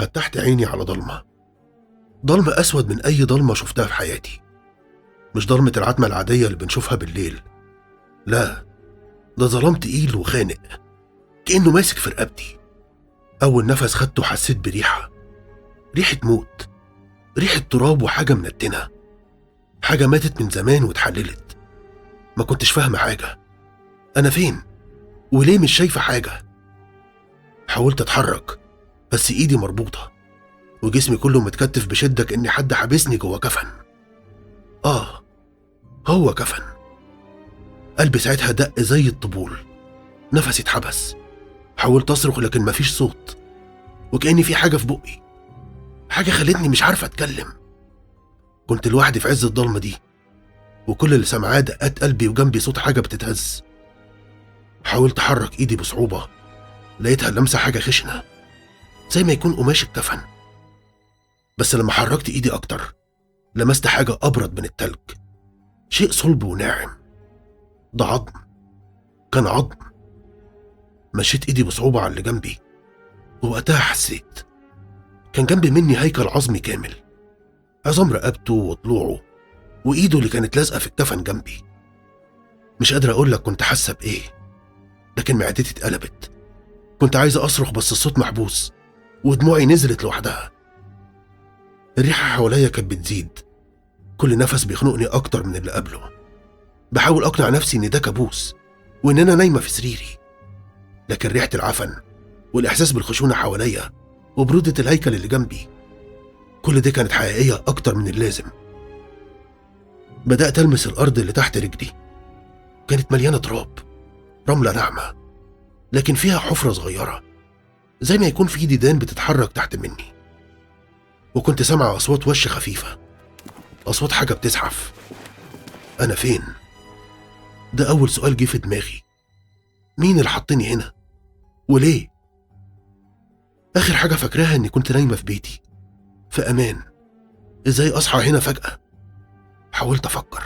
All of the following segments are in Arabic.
فتحت عيني على ضلمة أسود من أي ضلمة شفتها في حياتي. مش ضلمة العتمة العادية اللي بنشوفها بالليل، لا، ده ظلام تقيل وخانق كأنه ماسك في رقبتي. أول نفس خدته حسيت بريحة موت، ريحة تراب وحاجة منتنة، حاجة ماتت من زمان واتحللت. ما كنتش فاهمة حاجة، أنا فين وليه مش شايفة حاجة. حاولت أتحرك بس إيدي مربوطة وجسمي كله متكتف بشدة كأن حد حابسني جوه كفن. هو كفن. قلبي ساعتها دق زي الطبول، نفسي اتحبس. حاولت أصرخ لكن مفيش صوت، وكأني في حاجة في بقي، حاجة خلتني مش عارفة أتكلم. كنت لوحدي في عز الضلمة دي، وكل اللي سمعاه دقات قلبي وجنبي صوت حاجة بتتهز. حاولت أحرك إيدي بصعوبة، لقيتها لمسة حاجة خشنة زي ما يكون قماش الكفن. بس لما حركت إيدي أكتر لمست حاجة أبرد من التلج، شيء صلب وناعم. ده عظم، كان عظم. مشيت إيدي بصعوبة على اللي جنبي، ووقتها حسيت كان جنبي مني هيكل عظمي كامل، عظام رقبته وضلوعه وإيده اللي كانت لازقة في الكفن جنبي. مش قادر أقولك كنت حاسة بإيه، لكن معدتي اتقلبت. كنت عايزة أصرخ بس الصوت محبوس ودموعي نزلت لوحدها. الريحة حواليا كانت بتزيد، كل نفس بيخنقني أكتر من اللي قبله. بحاول أقنع نفسي إن ده كابوس وإن أنا نايمة في سريري، لكن ريحة العفن والإحساس بالخشونة حواليا وبرودة الهيكل اللي جنبي، كل دي كانت حقيقية أكتر من اللازم. بدأت ألمس الأرض اللي تحت رجلي، كانت مليانة تراب، رملة ناعمة لكن فيها حفرة صغيرة زي ما يكون في ديدان بتتحرك تحت مني. وكنت سامع أصوات وش خفيفة، أصوات حاجة بتزحف. أنا فين؟ ده أول سؤال جه في دماغي. مين اللي حطني هنا؟ وليه؟ آخر حاجة فاكراها إني كنت نايمة في بيتي في أمان. إزاي أصحى هنا فجأة؟ حاولت أفكر،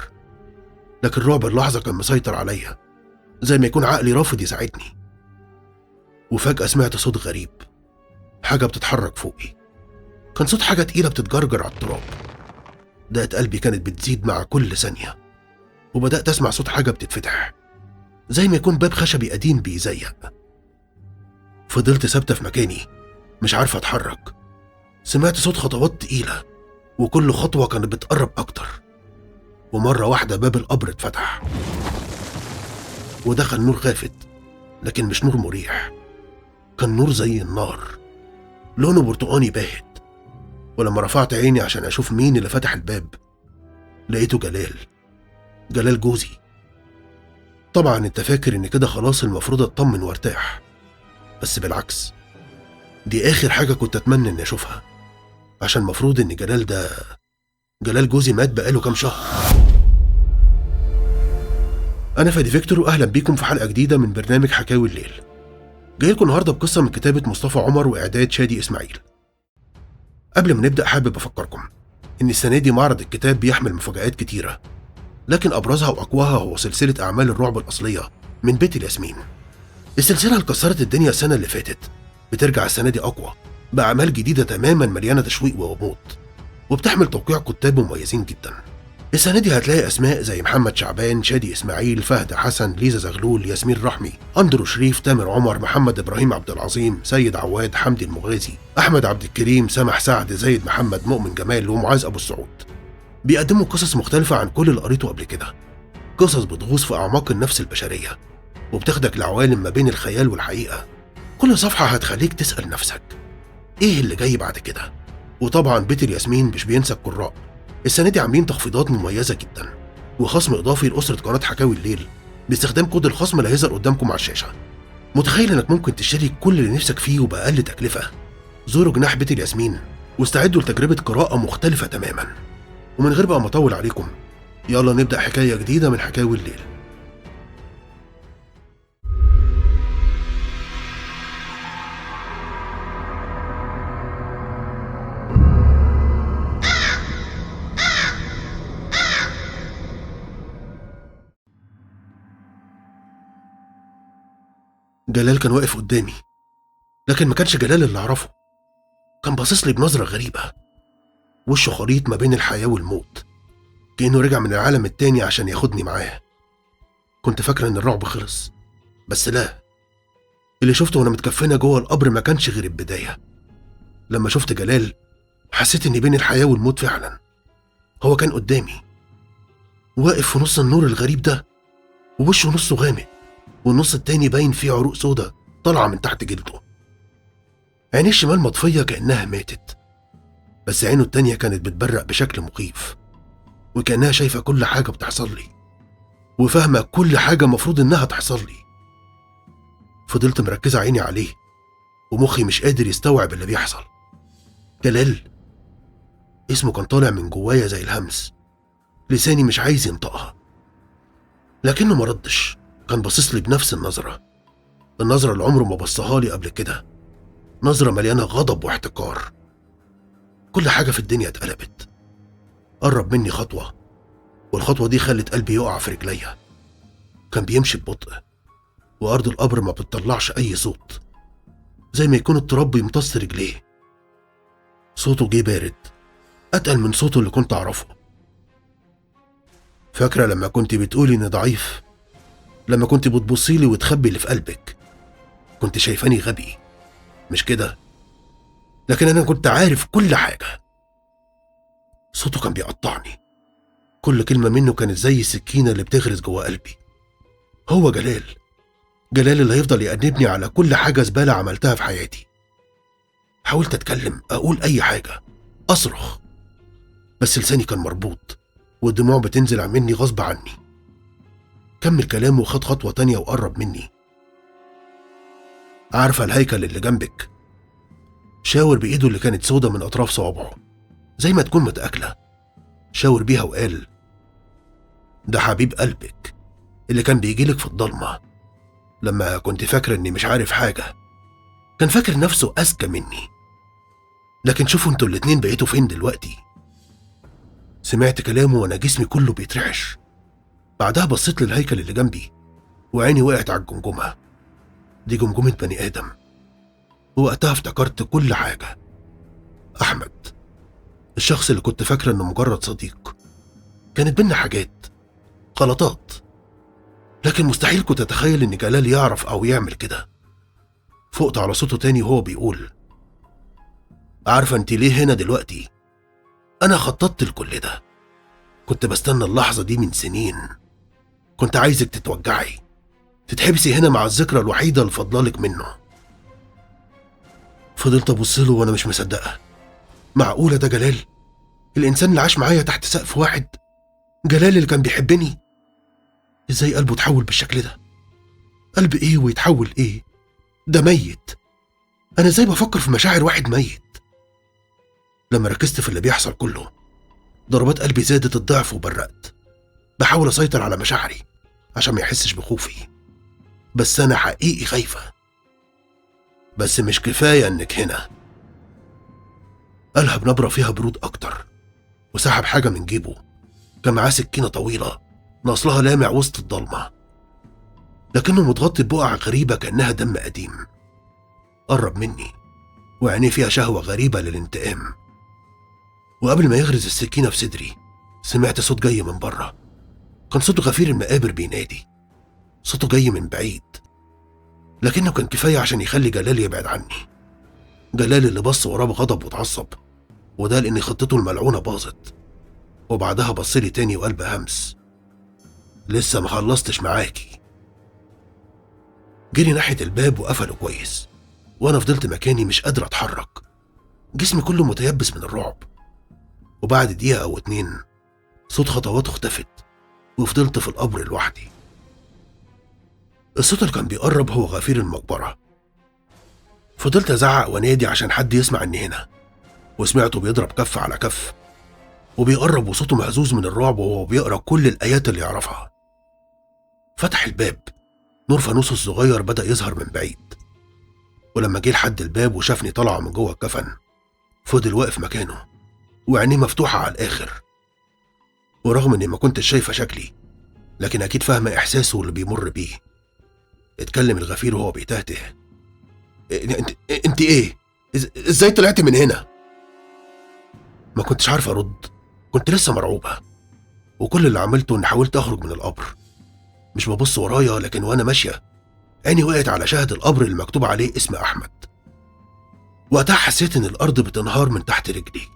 لكن رعب اللحظة كان مسيطر عليا، زي ما يكون عقلي رافض يساعدني. وفجأة سمعت صوت غريب، حاجة بتتحرك فوقي. كان صوت حاجة تقيلة بتتجرجر على التراب. دقت قلبي كانت بتزيد مع كل ثانية، وبدأت أسمع صوت حاجة بتتفتح زي ما يكون باب خشبي قديم بيزيق. فضلت ثابتة في مكاني مش عارفة أتحرك. سمعت صوت خطوات تقيلة، وكل خطوة كانت بتقرب أكتر. ومرة واحدة باب القبر اتفتح ودخل نور خافت، لكن مش نور مريح، كان نور زي النار، لونه برتقاني باهت. ولما رفعت عيني عشان أشوف مين اللي فتح الباب لقيته جلال جوزي. طبعا انت فاكر ان كده خلاص المفروض اطمن وارتاح، بس بالعكس، دي آخر حاجة كنت أتمنى إني أشوفها، عشان المفروض إن جلال جوزي مات بقاله كام شهر. أنا فادي فيكتور، وأهلا بيكم في حلقة جديدة من برنامج حكاوي الليل. جاي لكم النهاردة بقصة من كتابة مصطفى عمر وإعداد شادي إسماعيل. قبل ما نبدأ حابب أفكركم إن السنة دي معرض الكتاب بيحمل مفاجآت كتيرة، لكن أبرزها وأقواها هو سلسلة أعمال الرعب الأصلية من بيت الياسمين. السلسلة اللي كسرت الدنيا السنة اللي فاتت بترجع السنة دي أقوى بأعمال جديدة تماما مليانة تشويق وغموض، وبتحمل توقيع كتاب مميزين جدا. السنة دي هتلاقي أسماء زي محمد شعبان، شادي إسماعيل، فهد حسن، ليزا زغلول، ياسمين رحمي، أندرو شريف، تامر عمر، محمد إبراهيم عبد العظيم، سيد عواد، حمدي المغازي، أحمد عبد الكريم، سامح سعد، زايد محمد، مؤمن جمال، ومعاذ أبو السعود. بيقدموا قصص مختلفة عن كل اللي قريته قبل كده، قصص بتغوص في أعماق النفس البشرية وبتاخدك لعوالم ما بين الخيال والحقيقة. كل صفحة هتخليك تسأل نفسك إيه اللي جاي بعد كده. وطبعا بيت الياسمين مش بينسى القراء. السنة دي عاملين تخفيضات مميزة جدا وخصم إضافي لأسرة قناة حكاوي الليل باستخدام كود الخصم اللي هيظهر قدامكم على الشاشة. متخيل إنك ممكن تشتري كل اللي نفسك فيه وبأقل تكلفة؟ زوروا جناح بيت الياسمين واستعدوا لتجربة قراءة مختلفة تماما. ومن غير بقى ما أطول عليكم، يلا نبدأ حكاية جديدة من حكاوي الليل. جلال كان واقف قدامي، لكن ما كانش جلال اللي أعرفه. كان باصص لي بنظرة غريبة، وشه خليط ما بين الحياة والموت، كأنه رجع من العالم التاني عشان ياخدني معاه. كنت فاكرة إن الرعب خلص، بس لا، اللي شفته وأنا متكفنة جوه القبر ما كانش غير البداية. لما شفت جلال حسيت إني بين الحياة والموت فعلا. هو كان قدامي واقف في نص النور الغريب ده، ووشه نصه غامق والنص التاني باين فيه عروق سودة طالعة من تحت جلده. عينيه الشمال مطفية كأنها ماتت، بس عينه التانية كانت بتبرق بشكل مخيف، وكأنها شايفة كل حاجة بتحصل لي وفاهمة كل حاجة مفروض إنها تحصل لي. فضلت مركزة عيني عليه ومخي مش قادر يستوعب اللي بيحصل. جلال اسمه كان طالع من جوايا زي الهمس، لساني مش عايز ينطقها، لكنه مردش. كان باصص لي بنفس النظرة اللي عمره ما بصها لي قبل كده، نظرة مليانة غضب واحتقار. كل حاجة في الدنيا اتقلبت. قرب مني خطوة، والخطوة دي خلت قلبي يقع في رجليا. كان بيمشي ببطء، وأرض القبر ما بتطلعش أي صوت، زي ما يكون التراب بيمتص رجليه. صوته جه بارد، أتقل من صوته اللي كنت أعرفه. فاكرة لما كنت بتقولي إني ضعيف؟ لما كنت بتبصيلي وتخبي اللي في قلبك؟ كنت شايفاني غبي، مش كده؟ لكن أنا كنت عارف كل حاجة. صوته كان بيقطعني، كل كلمة منه كانت زي السكينة اللي بتغرز جوا قلبي. هو جلال اللي هيفضل يأنبني على كل حاجة زبالة عملتها في حياتي. حاولت أتكلم، أقول أي حاجة، أصرخ، بس لساني كان مربوط والدموع بتنزل مني غصب عني. كمل كلامه وخد خطوة تانية وقرب مني. عارفة الهيكل اللي جنبك؟ شاور بإيده اللي كانت سودة من أطراف صوابعه زي ما تكون متأكلة، شاور بيها وقال: ده حبيب قلبك اللي كان بيجيلك في الضلمة لما كنت فاكرة إني مش عارف حاجة. كان فاكر نفسه أذكى مني، لكن شوفوا انتوا الاتنين بقيتوا فين دلوقتي. سمعت كلامه وأنا جسمي كله بيترعش. بعدها بصيت للهيكل اللي جنبي وعيني وقعت على الجمجمة. دي جمجمة بني آدم، ووقتها افتكرت كل حاجة. أحمد، الشخص اللي كنت فاكرة إنه مجرد صديق، كانت بينا حاجات، غلطات، لكن مستحيل كنت أتخيل إن جلال يعرف أو يعمل كده. فقت على صوته تاني وهو بيقول: عارفة انت ليه هنا دلوقتي؟ أنا خططت لكل ده، كنت بستنى اللحظة دي من سنين. كنت عايزك تتوجعي، تتحبسي هنا مع الذكرى الوحيدة اللي فضلالك منه. فضلت أبصله وأنا مش مصدقة. معقولة ده جلال؟ الإنسان اللي عاش معايا تحت سقف واحد؟ جلال اللي كان بيحبني؟ إزاي قلبه اتحول بالشكل ده؟ قلب إيه ويتحول إيه؟ ده ميت. أنا إزاي بفكر في مشاعر واحد ميت؟ لما ركزت في اللي بيحصل كله، ضربات قلبي زادت الضعف وبرقت، بحاول أسيطر على مشاعري عشان ما يحسش بخوفي، بس أنا حقيقي خايفة. بس مش كفاية إنك هنا، قالها بنبرة فيها برود أكتر، وسحب حاجة من جيبه. كان معاه سكينة طويلة نصلها لامع وسط الضلمة، لكنه متغطي ببقع غريبة كأنها دم قديم. قرب مني وعينيه فيها شهوة غريبة للانتقام، وقبل ما يغرز السكينة في صدري سمعت صوت جاي من بره. كان صوت غفير المقابر بينادي، صوته جاي من بعيد، لكنه كان كفاية عشان يخلي جلال يبعد عني. جلال اللي بص وراه بغضب واتعصب، وده لأن خطته الملعونة باظت. وبعدها بصلي تاني وقلب همس: لسه ما خلصتش معاكي. جري ناحية الباب وقفله كويس، وأنا فضلت مكاني مش قادر أتحرك، جسمي كله متيبس من الرعب. وبعد دقيقة أو 2 صوت خطواته اختفت، وفضلت في القبر لوحدي. الصوت اللي كان بيقرب هو غفير المقبرة. فضلت أزعق ونادي عشان حد يسمع إني هنا، وسمعته بيضرب كف على كف وبيقرب، وصوته مهزوز من الرعب وهو بيقرأ كل الآيات اللي يعرفها. فتح الباب، نور فانوسه الصغير بدأ يظهر من بعيد، ولما جه لحد الباب وشافني طالعة من جوه الكفن فضل واقف مكانه وعينيه مفتوحة على الآخر. ورغم إني ما كنتش شايفة شكلي، لكن أكيد فاهمة إحساسه اللي بيمر بيه. اتكلم الغفير وهو بيتهته: انت ايه؟ ازاي طلعت من هنا؟ ما كنتش عارف ارد، كنت لسه مرعوبة، وكل اللي عملته اني حاولت اخرج من القبر. مش ببص ورايا، لكن وانا ماشية عيني وقعت على شاهد القبر اللي مكتوب عليه اسم احمد. وقتها حسيت ان الارض بتنهار من تحت رجلي.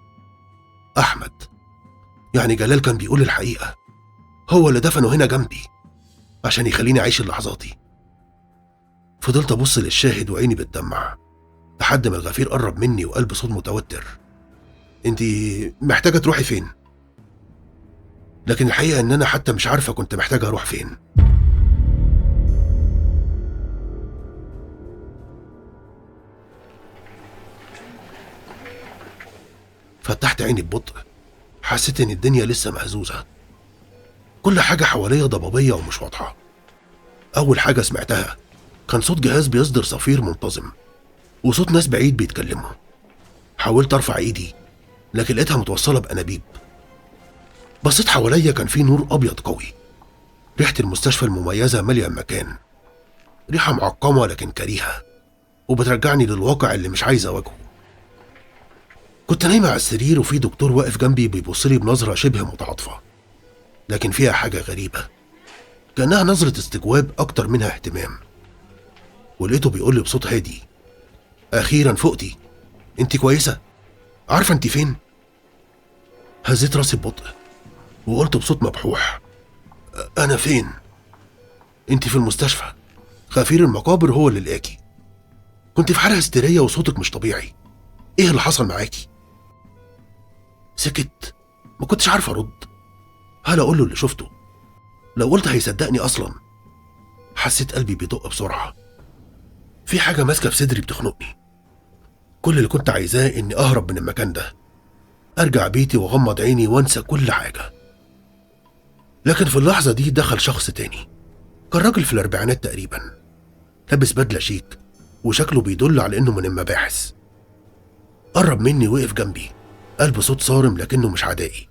احمد، يعني جلال كان بيقول الحقيقة، هو اللي دفنه هنا جنبي عشان يخليني اعيش لحظاتي. فضلت ابص للشاهد وعيني بتدمع لحد ما الغفير قرب مني وقال بصوت متوتر: انتي محتاجة تروحي فين؟ لكن الحقيقة ان انا حتى مش عارفة كنت محتاجة اروح فين. فتحت عيني ببطء، حسيت ان الدنيا لسه مهزوزة، كل حاجة حواليا ضبابية ومش واضحة. اول حاجة سمعتها كان صوت جهاز بيصدر صفير منتظم، وصوت ناس بعيد بيتكلموا. حاولت ارفع ايدي لكن لقيتها متوصلة بأنابيب. بصيت حواليا، كان في نور ابيض قوي، ريحة المستشفى المميزة مالية المكان، ريحة معقمة لكن كريهة، وبترجعني للواقع اللي مش عايز اواجهه. كنت نايمة على السرير وفي دكتور واقف جنبي بيبصلي بنظرة شبه متعاطفة، لكن فيها حاجة غريبة، كأنها نظرة استجواب أكتر منها اهتمام. ولقيته بيقولي بصوت هادي: أخيرا فقتي، انت كويسة؟ عارفة انت فين؟ هزيت راسي ببطء وقلت بصوت مبحوح: أنا فين؟ انت في المستشفى، غفير المقابر هو اللي لقاكي. كنت في حالة هستيرية وصوتك مش طبيعي، ايه اللي حصل معاكي؟ سكت، ما كنتش عارف ارد. هل اقول له اللي شفته؟ لو قلت هيصدقني اصلا. حسيت قلبي بيدق بسرعة، في حاجة ماسكة في صدري بتخنقني. كل اللي كنت عايزاه اني اهرب من المكان ده، ارجع بيتي واغمض عيني وانسى كل حاجة. لكن في اللحظة دي دخل شخص تاني، كان راجل في الاربعينات تقريبا، لابس بدلة شيك وشكله بيدل على انه من المباحث. قرب مني وقف جنبي، قال بصوت صارم لكنه مش عدائي: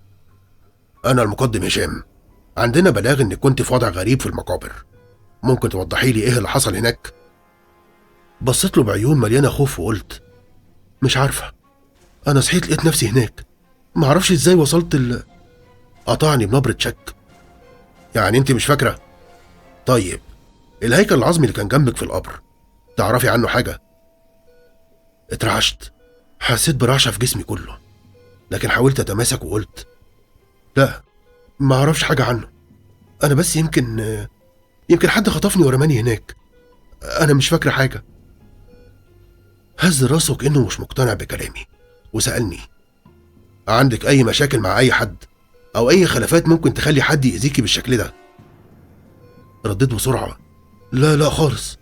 انا المقدم هشام، عندنا بلاغ انك كنت في وضع غريب في المقابر، ممكن توضحي لي ايه اللي حصل هناك؟ بصيت له بعيون مليانة خوف وقلت: مش عارفة، انا صحيت لقيت نفسي هناك، معرفش ازاي وصلت قطعني بنبرة شك: يعني انت مش فاكرة؟ طيب الهيكل العظمي اللي كان جنبك في القبر، تعرفي عنه حاجة؟ اترعشت، حسيت برعشة في جسمي كله، لكن حاولت اتماسك وقلت: لا، ما اعرفش حاجة عنه، انا بس يمكن حد خطفني ورماني هناك، انا مش فاكرة حاجة. هز راسه كأنه مش مقتنع بكلامي وسألني: عندك اي مشاكل مع اي حد او اي خلافات ممكن تخلي حد يأذيكي بالشكل ده؟ رديت بسرعة: لا لا خالص،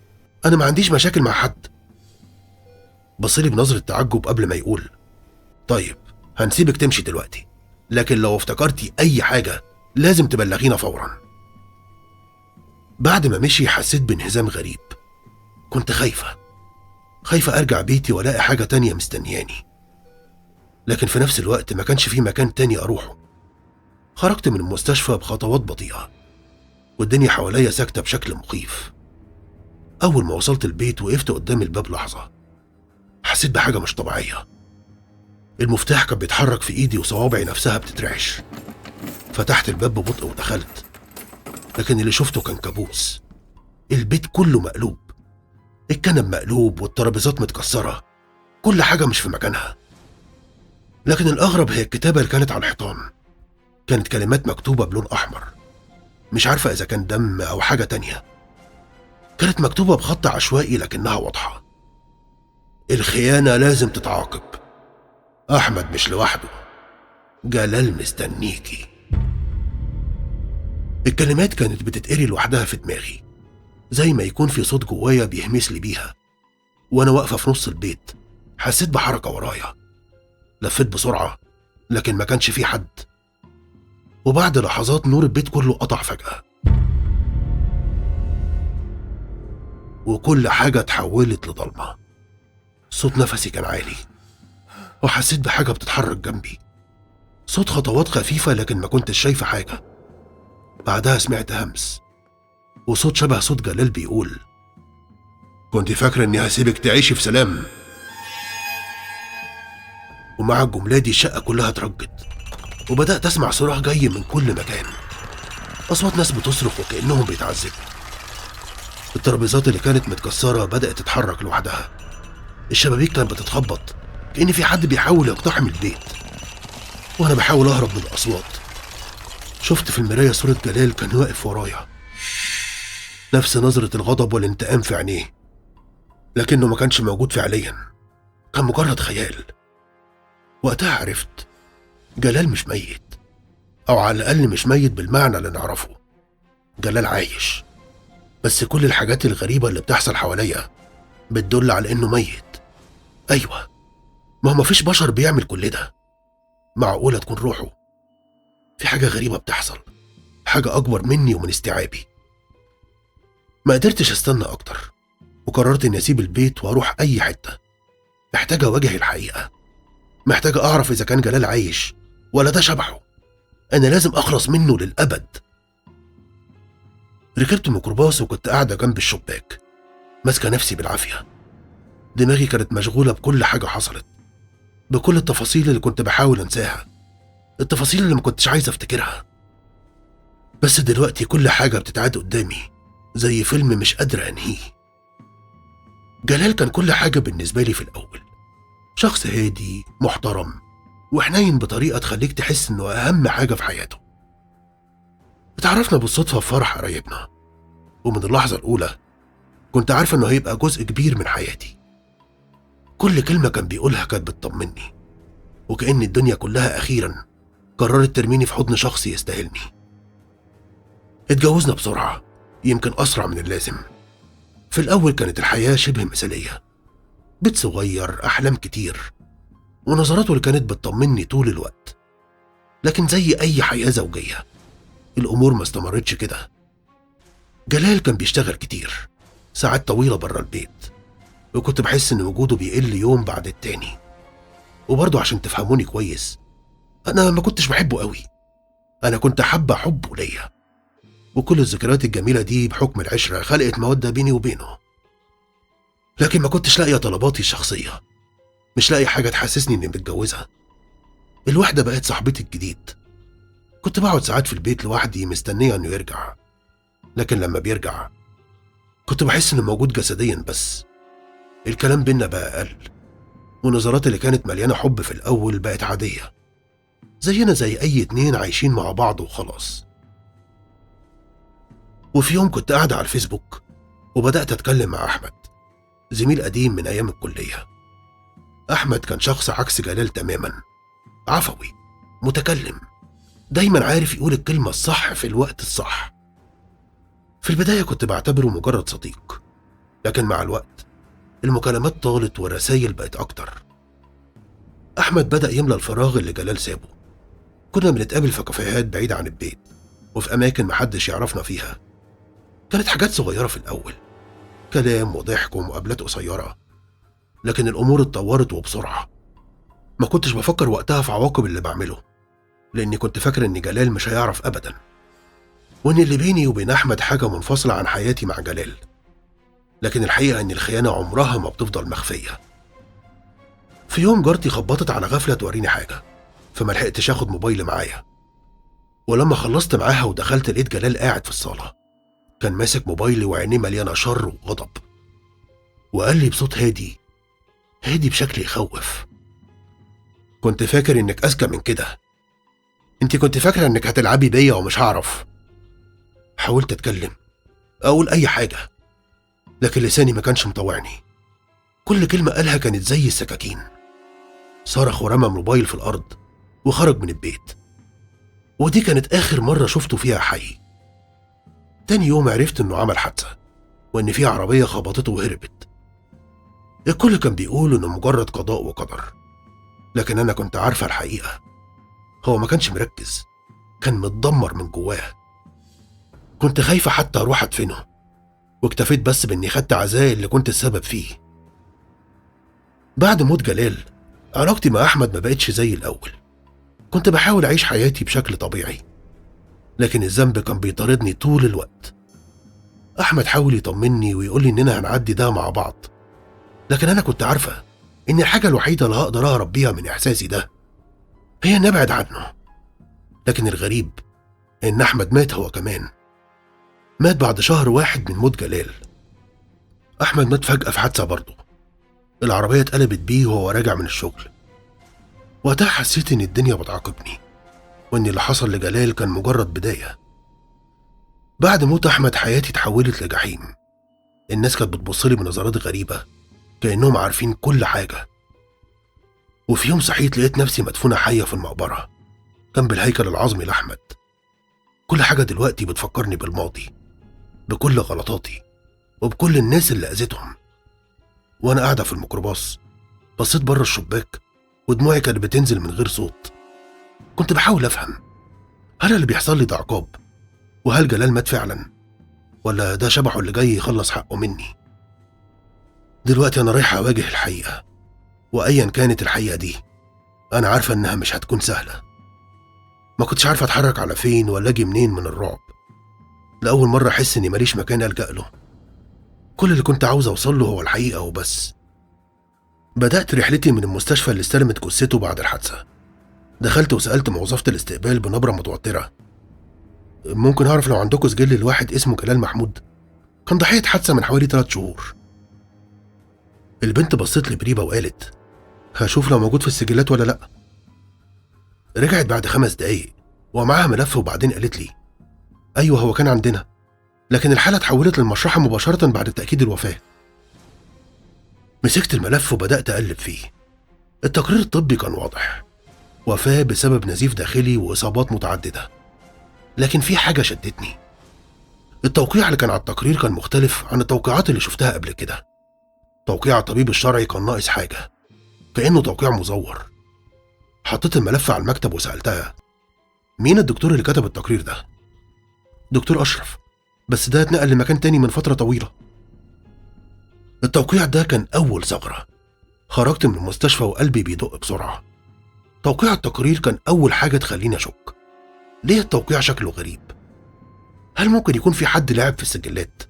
انا ما عنديش مشاكل مع حد. بصلي بنظرة تعجب قبل ما يقول: طيب هنسيبك تمشي دلوقتي، لكن لو افتكرتي اي حاجة لازم تبلغينا فورا. بعد ما مشي حسيت بانهزام غريب، كنت خايفة ارجع بيتي والاقي حاجة تانية مستنياني، لكن في نفس الوقت ما كانش في مكان تاني اروحه. خرجت من المستشفى بخطوات بطيئة والدنيا حواليا ساكتة بشكل مخيف. اول ما وصلت البيت وقفت قدام الباب لحظة، حسيت بحاجة مش طبيعية. المفتاح كان بيتحرك في ايدي وصوابعي نفسها بتترعش. فتحت الباب ببطء ودخلت، لكن اللي شفته كان كابوس. البيت كله مقلوب، الكنب مقلوب والترابيزات متكسرة، كل حاجة مش في مكانها. لكن الأغرب هي الكتابة اللي كانت على الحيطان، كانت كلمات مكتوبة بلون أحمر، مش عارفة إذا كان دم أو حاجة تانية. كانت مكتوبة بخط عشوائي لكنها واضحة: الخيانة لازم تتعاقب، أحمد مش لوحده، جلال مستنيكي. الكلمات كانت بتتقري لوحدها في دماغي، زي ما يكون في صوت جوايا بيهمس لي بيها. وأنا واقفة في نص البيت حسيت بحركة ورايا، لفيت بسرعة لكن ما كانش في حد. وبعد لحظات نور البيت كله قطع فجأة، وكل حاجة اتحولت لضلمة. صوت نفسي كان عالي، وحسيت بحاجة بتتحرك جنبي، صوت خطوات خفيفة لكن ما كنتش شايفة حاجة. بعدها سمعت همس وصوت شبه صوت جلال بيقول: كنت فاكرة إني هسيبك تعيشي في سلام؟ ومع الجملة دي الشقة كلها اترجت، وبدأت أسمع صراخ جاي من كل مكان، أصوات ناس بتصرخ وكأنهم بيتعذبوا. الترابيزات اللي كانت متكسرة بدأت تتحرك لوحدها، الشبابيك كانت بتتخبط كأن في حد بيحاول يقتحم البيت. وأنا بحاول أهرب من الأصوات شفت في المراية صورة جلال كان واقف ورايا، نفس نظرة الغضب والانتقام في عينيه، لكنه ما كانش موجود فعليا، كان مجرد خيال. وقتها عرفت جلال مش ميت، أو على الأقل مش ميت بالمعنى اللي نعرفه. جلال عايش، بس كل الحاجات الغريبة اللي بتحصل حواليا بتدل على إنه ميت. أيوة، ما هو مفيش بشر بيعمل كل ده، معقولة تكون روحه؟ في حاجة غريبة بتحصل، حاجة أكبر مني ومن استيعابي. ما قدرتش استنى أكتر، وقررت إني أسيب البيت وأروح أي حتة. محتاج أواجه الحقيقة، محتاج أعرف إذا كان جلال عايش ولا ده شبحه. أنا لازم أخلص منه للأبد. ركبت الميكروباص وكنت قاعدة جنب الشباك ماسكة نفسي بالعافية. دماغي كانت مشغولة بكل حاجة حصلت، بكل التفاصيل اللي كنت بحاول أنساها، التفاصيل اللي ما كنتش عايز أفتكرها. بس دلوقتي كل حاجة بتتعاد قدامي زي فيلم مش قادر أنهيه. جلال كان كل حاجة بالنسبة لي في الأول، شخص هادي محترم وحنين بطريقة تخليك تحس إنه أهم حاجة في حياته. اتعرفنا بالصدفة في فرح قرايبنا، ومن اللحظة الأولى كنت عارفة إنه هيبقى جزء كبير من حياتي. كل كلمة كان بيقولها كانت بتطمني، وكأن الدنيا كلها أخيرا قررت ترميني في حضن شخص يستاهلني. اتجوزنا بسرعة، يمكن أسرع من اللازم. في الأول كانت الحياة شبه مثالية، بيت صغير، أحلام كتير، ونظراته اللي كانت بتطمني طول الوقت. لكن زي أي حياة زوجية الأمور ما استمرتش كده. جلال كان بيشتغل كتير، ساعات طويلة برا البيت، وكنت بحس إن وجوده بيقل يوم بعد التاني. وبرضه عشان تفهموني كويس، أنا ما كنتش بحبه قوي، أنا كنت حابة حبه ليا، وكل الذكريات الجميلة دي بحكم العشرة خلقت مودة بيني وبينه. لكن ما كنتش لاقية طلباتي الشخصية، مش لاقي حاجة تحسسني إني متجوزة. الوحدة بقت صاحبتي الجديد. كنت بقعد ساعات في البيت لوحدي مستنية إنه يرجع، لكن لما بيرجع كنت بحس إنه موجود جسديا بس. الكلام بينا بقى أقل، ونظرات اللي كانت مليانة حب في الأول بقت عادية، زينا زي أي اتنين عايشين مع بعض وخلاص. وفي يوم كنت قاعدة على الفيسبوك وبدأت أتكلم مع أحمد، زميل قديم من أيام الكلية. أحمد كان شخص عكس جلال تماما، عفوي متكلم، دايما عارف يقول الكلمة الصح في الوقت الصح. في البداية كنت بعتبره مجرد صديق، لكن مع الوقت المكالمات طالت والرسايل بقت أكتر. أحمد بدأ يملى الفراغ اللي جلال سابه. كنا بنتقابل في كافيهات بعيدة عن البيت، وفي أماكن محدش يعرفنا فيها. كانت حاجات صغيرة في الأول، كلام وضحك ومقابلات قصيرة، لكن الأمور اتطورت وبسرعة. ما كنتش بفكر وقتها في عواقب اللي بعمله، لأني كنت فاكر إن جلال مش هيعرف أبدا، وإن اللي بيني وبين أحمد حاجة منفصلة عن حياتي مع جلال. لكن الحقيقة إن الخيانة عمرها ما بتفضل مخفية. في يوم جارتي خبطت على غفلة توريني حاجة، فما لحقتش آخد موبايلي معايا. ولما خلصت معاها ودخلت لقيت جلال قاعد في الصالة، كان ماسك موبايلي وعينيه مليانة شر وغضب، وقال لي بصوت هادي، هادي بشكل يخوف: كنت فاكر إنك أذكى من كده، أنت كنت فاكرة إنك هتلعبي بيا ومش هعرف. حاولت أتكلم، أقول أي حاجة، لكن لساني ما كانش مطوعني. كل كلمة قالها كانت زي السكاكين. صرخ ورمى الموبايل في الأرض وخرج من البيت، ودي كانت آخر مرة شفته فيها حي. تاني يوم عرفت إنه عمل حادثة، وإن في عربية خبطته وهربت. الكل كان بيقول إنه مجرد قضاء وقدر، لكن أنا كنت عارفة الحقيقة. هو ما كانش مركز، كان متدمر من جواه. كنت خايفة حتى أروح أدفنه، واكتفيت بس بإني خدت عزاء اللي كنت السبب فيه. بعد موت جلال علاقتي مع أحمد ما بقتش زي الأول. كنت بحاول أعيش حياتي بشكل طبيعي، لكن الذنب كان بيطاردني طول الوقت. أحمد حاول يطمني ويقول لي إننا هنعدي ده مع بعض، لكن أنا كنت عارفة إن الحاجة الوحيدة اللي هقدر أهرب بيها من إحساسي ده هي إني أبعد عنه. لكن الغريب إن أحمد مات هو كمان. مات بعد شهر واحد من موت جلال. أحمد مات فجأة في حادثة برضه. العربية اتقلبت بيه وهو راجع من الشغل. وقتها حسيت إن الدنيا بتعاقبني، وإن اللي حصل لجلال كان مجرد بداية. بعد موت أحمد حياتي اتحولت لجحيم. الناس كانت بتبصلي بنظرات غريبة، كأنهم عارفين كل حاجة. وفي يوم صحيت لقيت نفسي مدفونة حية في المقبرة جنب الهيكل العظمي لأحمد. كل حاجة دلوقتي بتفكرني بالماضي، بكل غلطاتي وبكل الناس اللي أذيتهم. وأنا قاعدة في الميكروباص بصيت بره الشباك ودموعي كانت بتنزل من غير صوت. كنت بحاول أفهم، هل اللي بيحصل لي ده عقاب؟ وهل جلال مات فعلا؟ ولا ده شبحه اللي جاي يخلص حقه مني؟ دلوقتي أنا رايحة أواجه الحقيقة، وأيا كانت الحقيقة دي أنا عارفة إنها مش هتكون سهلة. ما كنتش عارفة أتحرك على فين ولا أجي منين من الرعب. لأول مرة أحس إني ماليش مكان ألجأ له. كل اللي كنت عاوز أوصل له هو الحقيقة وبس. بدأت رحلتي من المستشفى اللي استلمت جثته بعد الحادثة. دخلت وسألت موظفة الاستقبال بنبرة متوترة: ممكن أعرف لو عندكم سجل لواحد اسمه جلال محمود؟ كان ضحية حادثة من حوالي 3 شهور. البنت بصت لي بريبة وقالت: هشوف لو موجود في السجلات ولا لأ. رجعت بعد 5 دقايق ومعاها ملف، وبعدين قالت لي: أيوه هو كان عندنا، لكن الحالة اتحولت للمشرحة مباشرة بعد تأكيد الوفاة. مسكت الملف وبدأت أقلب فيه. التقرير الطبي كان واضح: وفاة بسبب نزيف داخلي وإصابات متعددة. لكن في حاجة شدتني. التوقيع اللي كان على التقرير كان مختلف عن التوقيعات اللي شفتها قبل كده. توقيع الطبيب الشرعي كان ناقص حاجة، كأنه توقيع مزور. حطيت الملف على المكتب وسألتها: مين الدكتور اللي كتب التقرير ده؟ دكتور أشرف، بس ده اتنقل لمكان تاني من فترة طويلة. التوقيع ده كان أول ثغرة. خرجت من المستشفى وقلبي بيدق بسرعة. توقيع التقرير كان أول حاجة تخليني أشك. ليه التوقيع شكله غريب؟ هل ممكن يكون في حد لعب في السجلات؟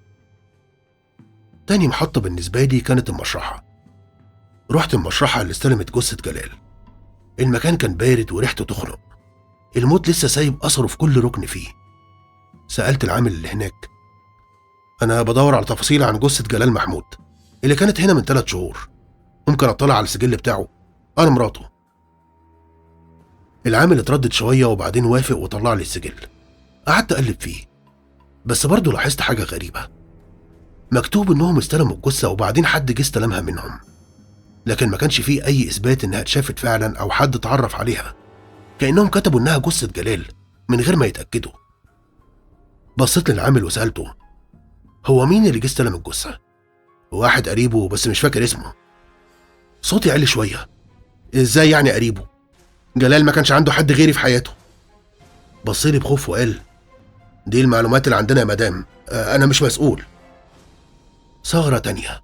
تاني محطة بالنسبة لي كانت المشرحة. رحت المشرحة اللي استلمت جثة جلال. المكان كان بارد وريحته تخنق. الموت لسه سايب أثره في كل ركن فيه. سألت العامل اللي هناك: أنا بدور على تفاصيل عن جثة جلال محمود اللي كانت هنا من 3 شهور. ممكن أطلع على السجل بتاعه؟ أنا مراته. العامل اتردد شوية وبعدين وافق وطلع لي السجل. قعدت أقلب فيه، بس برضه لاحظت حاجة غريبة. مكتوب إنهم استلموا الجثة وبعدين حد جه استلمها منهم، لكن ما كانش فيه أي إثبات إنها اتشافت فعلا أو حد اتعرف عليها. كأنهم كتبوا إنها جثة جلال من غير ما يتأكدوا. بصيت للعامل وسألته: هو مين اللي جه استلم الجثة؟ واحد قريبه بس مش فاكر اسمه. صوتي عالي شوية: إزاي يعني قريبه؟ جلال ما كانش عنده حد غيري في حياته. بصيلي بخوف وقال: دي المعلومات اللي عندنا يا مدام، أنا مش مسؤول. ثغرة تانية: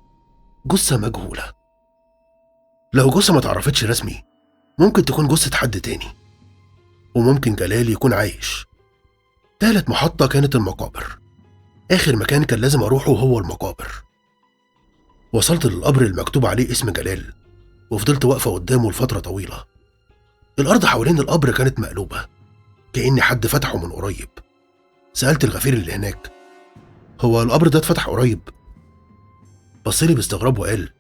جثة مجهولة. لو جثة ما تعرفتش رسمي ممكن تكون جثة حد تاني، وممكن جلال يكون عايش. تالت محطة كانت المقابر. آخر مكان كان لازم أروحه هو المقابر. وصلت للقبر المكتوب عليه اسم جلال، وفضلت واقفة قدامه لفترة طويلة. الأرض حوالين القبر كانت مقلوبة، كأن حد فتحه من قريب. سألت الغفير اللي هناك: هو القبر ده اتفتح قريب؟ بصلي باستغراب وقال: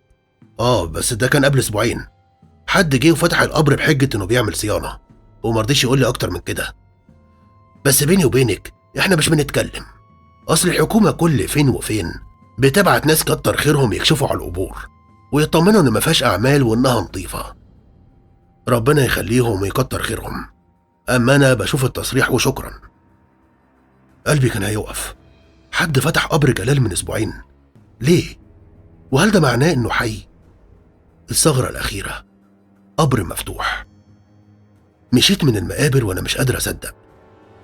بس ده كان قبل 2 أسبوع. حد جه وفتح القبر بحجة إنه بيعمل صيانة، ومرضيش يقول لي أكتر من كده. بس بيني وبينك إحنا مش بنتكلم. أصل الحكومة كل فين وفين بتبعت ناس كتر خيرهم يكشفوا على القبور ويطمنوا إن ما فيهاش أعمال وإنها نظيفة. ربنا يخليهم ويكتر خيرهم، أما أنا بشوف التصريح وشكرا. قلبي كان هيوقف. حد فتح قبر جلال من 2 أسبوع؟ ليه؟ وهل ده معناه إنه حي؟ الثغرة الأخيرة: قبر مفتوح. مشيت من المقابر وأنا مش قادر أصدق.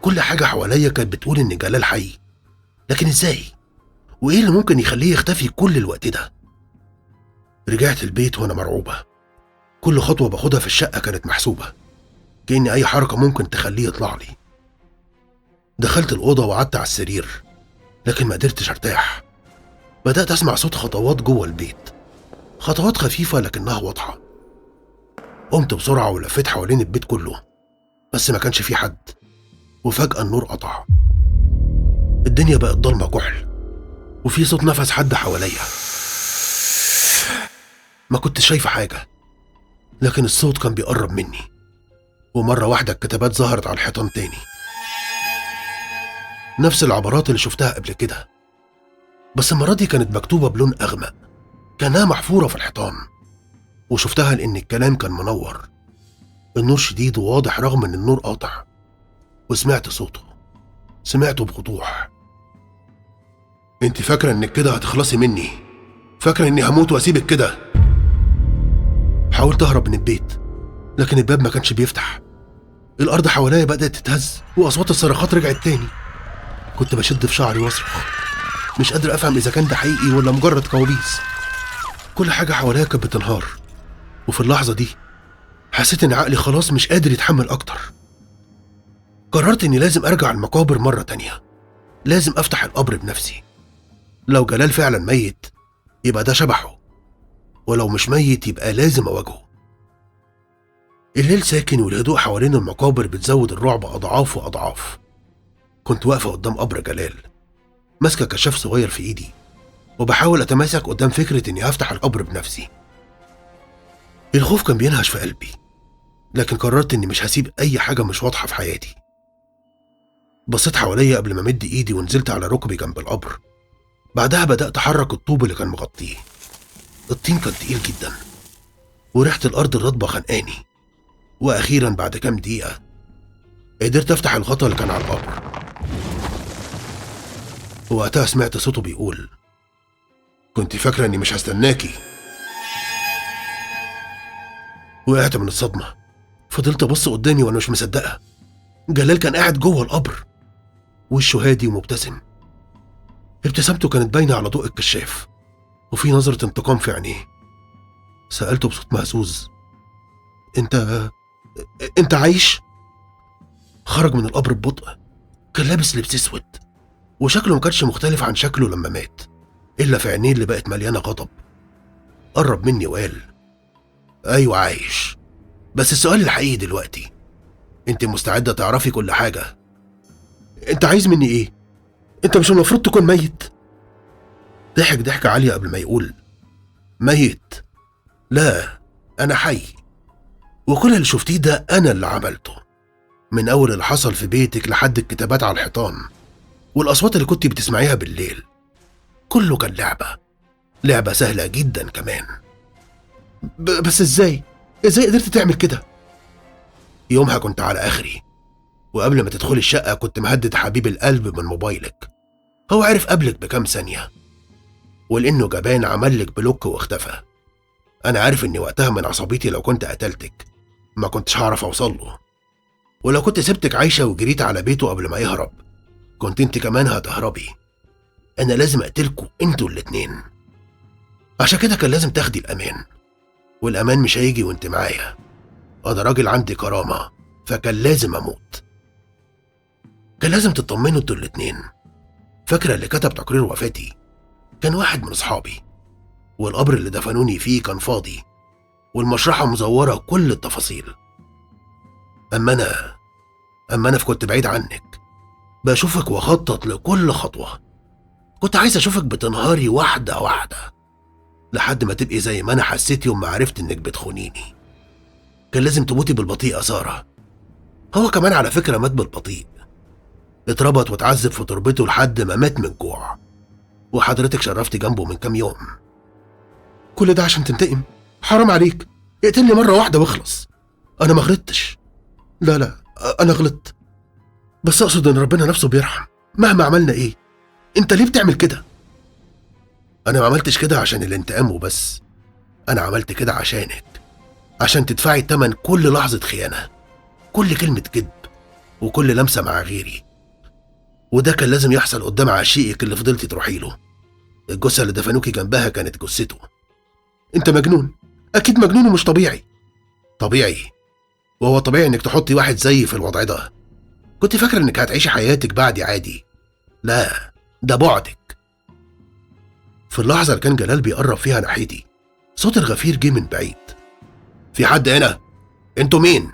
كل حاجة حواليا كانت بتقول إن جلال حي، لكن إزاي؟ وإيه اللي ممكن يخليه يختفي كل الوقت ده؟ رجعت البيت وأنا مرعوبة. كل خطوة باخدها في الشقة كانت محسوبة، كأن أي حركة ممكن تخليه يطلع لي. دخلت الأوضة وقعدت على السرير، لكن ما قدرتش أرتاح. بدأت أسمع صوت خطوات جوه البيت. خطوات خفيفة لكنها واضحة. قمت بسرعة ولفيت حوالين البيت كله، بس ما كانش فيه حد. وفجأة النور قطع. الدنيا بقت ضلمة كحل، وفي صوت نفس حد حواليا. ما كنتش شايفة حاجة، لكن الصوت كان بيقرب مني. ومرة واحدة الكتابات ظهرت على الحيطان تاني، نفس العبارات اللي شفتها قبل كده، بس المرة دي كانت مكتوبة بلون أغمق، كأنها محفورة في الحيطان. وشفتها لأن الكلام كان منور، النور شديد وواضح رغم إن النور قاطع. وسمعت صوته، سمعته بوضوح. انت فاكرة انك كده هتخلصي مني؟ فاكرة اني هموت واسيبك كده؟ حاولت اهرب من البيت، لكن الباب ما كانش بيفتح. الارض حواليا بدأت تتهز، واصوات الصرخات رجعت تاني. كنت بشد في شعري واصرخ، مش قادر افهم اذا كان ده حقيقي ولا مجرد كوابيس. كل حاجة حواليا كانت بتنهار، وفي اللحظة دي حسيت ان عقلي خلاص مش قادر يتحمل اكتر. قررت اني لازم ارجع المقابر مرة تانية، لازم افتح القبر بنفسي. لو جلال فعلا ميت يبقى ده شبحه، ولو مش ميت يبقى لازم اواجهه. الليل ساكن والهدوء حوالين المقابر بتزود الرعب اضعاف واضعاف. كنت واقفة قدام قبر جلال، ماسكة كشاف صغير في ايدي، وبحاول اتماسك قدام فكرة اني افتح القبر بنفسي. الخوف كان بينهش في قلبي، لكن قررت اني مش هسيب اي حاجة مش واضحة في حياتي. بصيت حواليا قبل ما امد ايدي ونزلت على ركبي جنب القبر. بعدها بدأت احرك الطوب اللي كان مغطيه. الطين كان تقيل جدا، وريحة الارض الرطبة خنقاني. واخيرا بعد كام دقيقة قدرت افتح الغطا اللي كان على القبر. ووقتها سمعت صوته بيقول: كنت فاكرة اني مش هستناكي. وقعت من الصدمة، فضلت ابص قدامي وانا مش مصدقة. جلال كان قاعد جوه القبر، وشه هادي ومبتسم. ابتسامته كانت باينة على ضوء الكشاف، وفي نظرة انتقام في عينيه. سألته بصوت مهزوز: انت عايش؟ خرج من القبر ببطء. كان لابس لبس اسود، وشكله ما كانش مختلف عن شكله لما مات، الا في عينيه اللي بقت مليانة غضب. قرب مني وقال: ايوه عايش، بس السؤال الحقيقي دلوقتي، انت مستعدة تعرفي كل حاجة؟ انت عايز مني ايه؟ انت مش المفروض تكون ميت؟ ضحك ضحكة عالية قبل ما يقول: ميت؟ لا، انا حي، وكل اللي شفتيه ده انا اللي عملته، من اول اللي حصل في بيتك لحد الكتابات على الحيطان والاصوات اللي كنت بتسمعيها بالليل. كله كان لعبة سهلة جدا كمان. بس ازاي قدرت تعمل كده؟ يومها كنت على اخري، وقبل ما تدخلي الشقة كنت مهدد حبيب القلب من موبايلك. هو عرف قبلك بكام ثانية، ولانه جبان عملك بلوك واختفى. انا عارف اني وقتها من عصبيتي لو كنت قتلتك ما كنتش هعرف اوصل له، ولو كنت سبتك عايشة وجريت على بيته قبل ما يهرب كنت انت كمان هتهربي. انا لازم اقتلكوا انتوا الاتنين، عشان كده كان لازم تاخدي الامان، والامان مش هيجي وانت معايا. انا راجل عندي كرامة، فكان لازم اموت. كان لازم تطمنوا انتوا الاتنين. فاكرة اللي كتب تقرير وفاتي كان واحد من اصحابي، والقبر اللي دفنوني فيه كان فاضي، والمشرحة مزورة كل التفاصيل. اما انا كنت بعيد عنك، بشوفك واخطط لكل خطوة. كنت عايز اشوفك بتنهاري واحدة واحدة لحد ما تبقي زي ما انا حسيت يوم ما عرفت انك بتخونيني. كان لازم تموتي بالبطيء يا سارة. هو كمان على فكرة مات بالبطيء، اتربط واتعذب في تربته لحد ما مات من جوع، وحضرتك شرفتي جنبه من كام يوم. كل ده عشان تنتقم؟ حرام عليك، اقتلني مرة واحدة واخلص. انا ما غلطتش، لا انا غلطت، بس اقصد ان ربنا نفسه بيرحم مهما عملنا ايه. انت ليه بتعمل كده؟ انا ما عملتش كده عشان الانتقام وبس، انا عملت كده عشانك، عشان تدفعي تمن كل لحظة خيانة، كل كلمة كذب، وكل لمسة مع غيري. وده كان لازم يحصل قدام عشيقك اللي فضلتي تروحي له. الجثة اللي دفنوكي جنبها كانت جثته. انت مجنون، اكيد مجنون ومش طبيعي. طبيعي؟ وهو طبيعي انك تحطي واحد زيي في الوضع ده؟ كنت فاكرة انك هتعيشي حياتك بعدي عادي؟ لا، ده بعدك. في اللحظة اللي كان جلال بيقرب فيها ناحيتي صوت الغفير جه من بعيد. في حد هنا؟ انتوا مين؟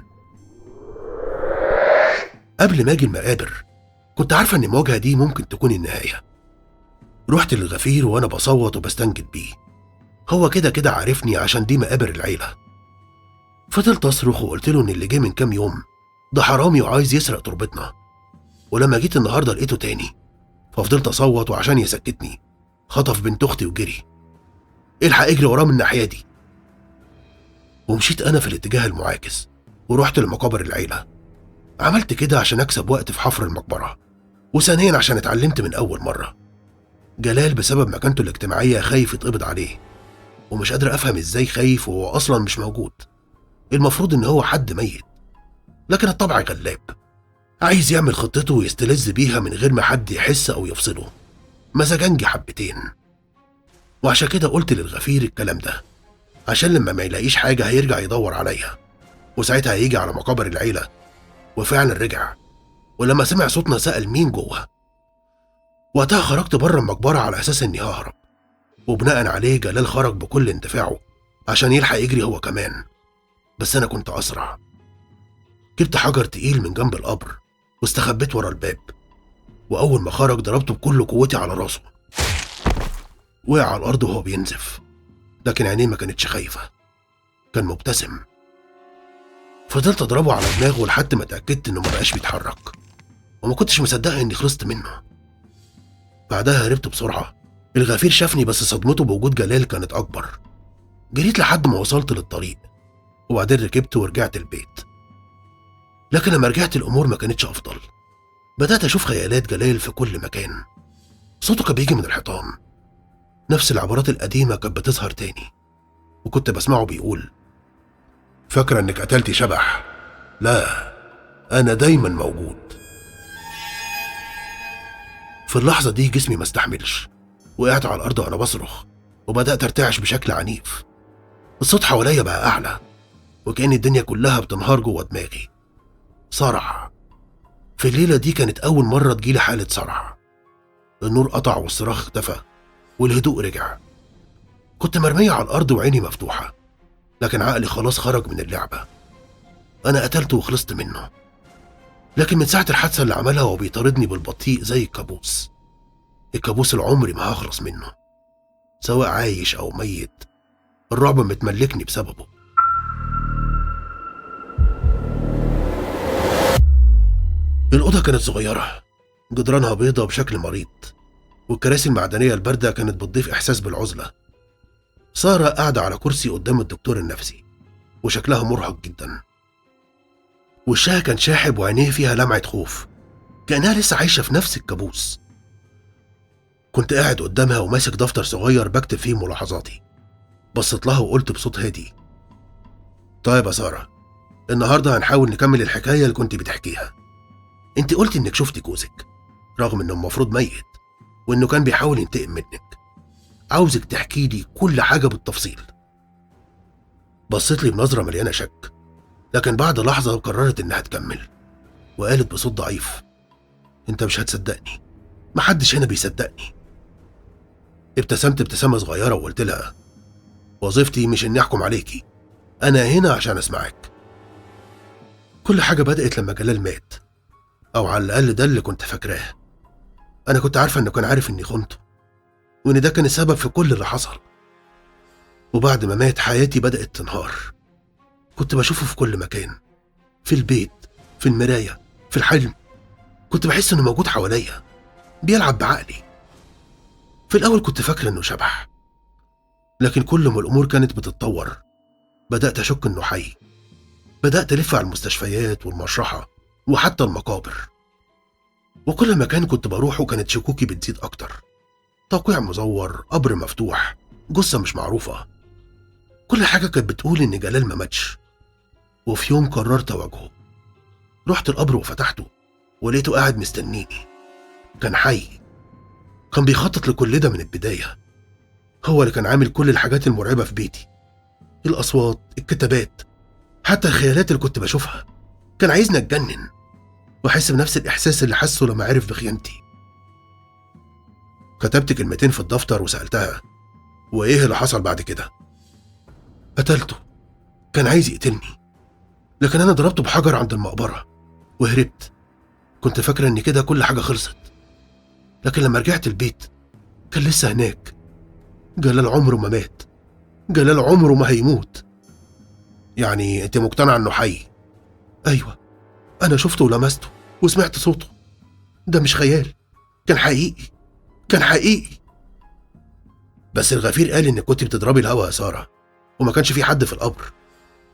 قبل ما اجي المقابر كنت عارفة ان المواجهة دي ممكن تكون النهاية. رحت للغفير وانا بصوت وبستنجد بيه. هو كده كده عارفني عشان دي مقابر العيلة. فضلت اصرخ وقلت له ان اللي جه من كام يوم ده حرامي وعايز يسرق تربتنا، ولما جيت النهارده لقيته تاني، ففضلت اصوت وعشان يسكتني خطف بنت اختي وجري. الحق اجري وراه من الناحية دي. ومشيت انا في الاتجاه المعاكس ورحت لمقابر العيلة. عملت كده عشان اكسب وقت في حفر المقبرة، وثانيا عشان اتعلمت من اول مرة جلال بسبب مكانته الاجتماعية خايف يتقبض عليه، ومش قادر افهم ازاي خايف وهو اصلا مش موجود. المفروض ان هو حد ميت، لكن الطبع غلاب، عايز يعمل خطته ويستلذ بيها من غير ما حد يحس او يفصله. مزاجنجي حبتين. وعشان كده قلت للغفير الكلام ده، عشان لما ما يلاقيش حاجة هيرجع يدور عليا، وساعتها هيجي على مقابر العيلة. وفعلا رجع، ولما سمع صوتنا سأل مين جوه. وقتها خرجت بره المقبرة على أساس إني ههرب، وبناء عليه جلال خرج بكل اندفاعه عشان يلحق يجري هو كمان، بس أنا كنت أسرع. جبت حجر تقيل من جنب القبر واستخبيت ورا الباب، وأول ما خرج ضربته بكل قوتي على راسه. وقع على الأرض وهو بينزف، لكن عينيه ما كانتش خايفة، كان مبتسم. فضلت أضربه على دماغه لحد ما اتأكدت إنه مبقاش بيتحرك، وما كنتش مصدقة إني خلصت منه. بعدها هربت بسرعة. الغفير شافني بس صدمته بوجود جلال كانت أكبر. جريت لحد ما وصلت للطريق، وبعدين ركبت ورجعت البيت. لكن لما رجعت الأمور ما كانتش أفضل. بدأت أشوف خيالات جلال في كل مكان. صوته كان بيجي من الحيطان، نفس العبارات القديمة كانت بتظهر تاني، وكنت بسمعه بيقول: فاكرة إنك قتلتي شبح؟ لا، أنا دايما موجود. في اللحظة دي جسمي ما استحملش، وقعت على الأرض وأنا بصرخ، وبدأت أرتعش بشكل عنيف. الصوت حواليا بقى أعلى، وكأن الدنيا كلها بتنهار جوه دماغي. صرع. في الليلة دي كانت أول مرة تجيلي حالة صرع. النور قطع والصراخ اختفى والهدوء رجع. كنت مرمية على الأرض وعيني مفتوحة، لكن عقلي خلاص خرج من اللعبة. أنا قتلته وخلصت منه، لكن من ساعة الحادثة اللي عملها وهو بيطاردني بالبطيء زي الكابوس. الكابوس اللي عمري ما هخلص منه، سواء عايش أو ميت. الرعب متملكني بسببه. الأوضة كانت صغيرة، جدرانها بيضة بشكل مريض، والكراسي المعدنية الباردة كانت بتضيف إحساس بالعزلة. سارة قاعدة على كرسي قدام الدكتور النفسي، وشكلها مرهق جدا. وشها كان شاحب وعينيه فيها لمعة خوف، كأنها لسه عايشة في نفس الكابوس. كنت قاعد قدامها وماسك دفتر صغير بكتب فيه ملاحظاتي. بصيت لها وقلت بصوت هادي: طيب يا سارة، النهاردة هنحاول نكمل الحكاية اللي كنت بتحكيها. انت قلتي انك شفتي جوزك رغم انه المفروض ميت، وانه كان بيحاول ينتقم منك. عاوزك تحكي لي كل حاجة بالتفصيل. بصيت لي بنظرة مليانة شك، لكن بعد لحظة قررت انها تكمل، وقالت بصوت ضعيف: انت مش هتصدقني، محدش هنا بيصدقني. ابتسمت ابتسامة صغيرة وقلت لها: وظيفتي مش اني احكم عليكي، انا هنا عشان اسمعك. كل حاجة بدأت لما جلال مات، او على الاقل ده اللي كنت فاكراه. انا كنت عارفة انه كان عارف اني خنته، وان ده كان السبب في كل اللي حصل. وبعد ما مات حياتي بدأت تنهار. كنت بشوفه في كل مكان، في البيت، في المراية، في الحلم. كنت بحس انه موجود حواليا، بيلعب بعقلي. في الاول كنت فاكرة انه شبح، لكن كل ما الامور كانت بتتطور بدأت اشك انه حي. بدأت الف على المستشفيات والمشرحة وحتى المقابر، وكل مكان كنت بروحه كانت شكوكي بتزيد اكتر. توقيع مزور، قبر مفتوح، جثة مش معروفة. كل حاجة كانت بتقول ان جلال ما ماتش. وفي يوم قررت اواجهه. رحت القبر وفتحته، ولقيته قاعد مستنيني. كان حي، كان بيخطط لكل ده من البداية. هو اللي كان عامل كل الحاجات المرعبة في بيتي، الأصوات، الكتابات، حتى الخيالات اللي كنت بشوفها. كان عايزني أتجنن وأحس بنفس الإحساس اللي حسه لما عرف بخيانتي. كتبت كلمتين في الدفتر وسألتها: وإيه اللي حصل بعد كده؟ قتلته. كان عايز يقتلني، لكن أنا ضربته بحجر عند المقبرة وهربت. كنت فاكرة إن كده كل حاجة خلصت، لكن لما رجعت البيت كان لسه هناك. جلال عمره ما مات، جلال عمره ما هيموت. يعني أنت مقتنع إنه حي؟ أيوة، أنا شفته ولمسته وسمعت صوته. ده مش خيال، كان حقيقي، كان حقيقي. بس الغفير قال إنك كنت بتضربي الهوا يا سارة، وما كانش في حد في القبر.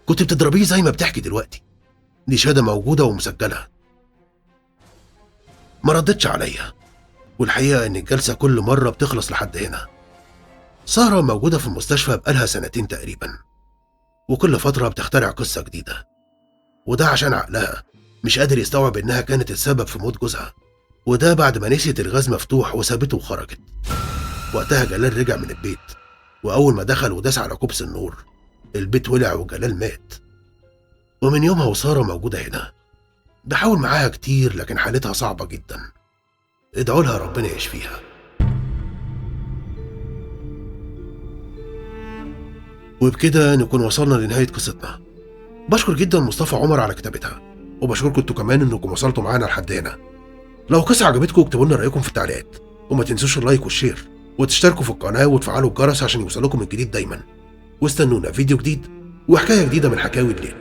كنت بتضربيه زي ما بتحكي دلوقتي. دي شهادة موجودة ومسجلة. ما ردتش عليا، والحقيقة إن الجلسة كل مرة بتخلص لحد هنا. سارة موجودة في المستشفى بقالها 2 تقريبا، وكل فترة بتخترع قصة جديدة، وده عشان عقلها مش قادر يستوعب إنها كانت السبب في موت جوزها، وده بعد ما نسيت الغاز مفتوح وسابته وخرجت. وقتها جلال رجع من البيت، وأول ما دخل وداس على كوبس النور البيت ولع وجلال مات. ومن يومها وسارة موجودة هنا. بحاول معاها كتير لكن حالتها صعبة جدا. ادعوا لها ربنا يشفيها. وبكده نكون وصلنا لنهاية قصتنا. بشكر جدا مصطفى عمر على كتابتها، وبشكركم انتوا كمان انكم وصلتوا معانا لحد هنا. لو القصة عجبتكم اكتبوا لنا رأيكم في التعليقات، وما تنسوش اللايك والشير وتشتركوا في القناة وتفعلوا الجرس عشان يوصلكم الجديد دايما. واستنونا فيديو جديد وحكاية جديدة من حكاوي الليل.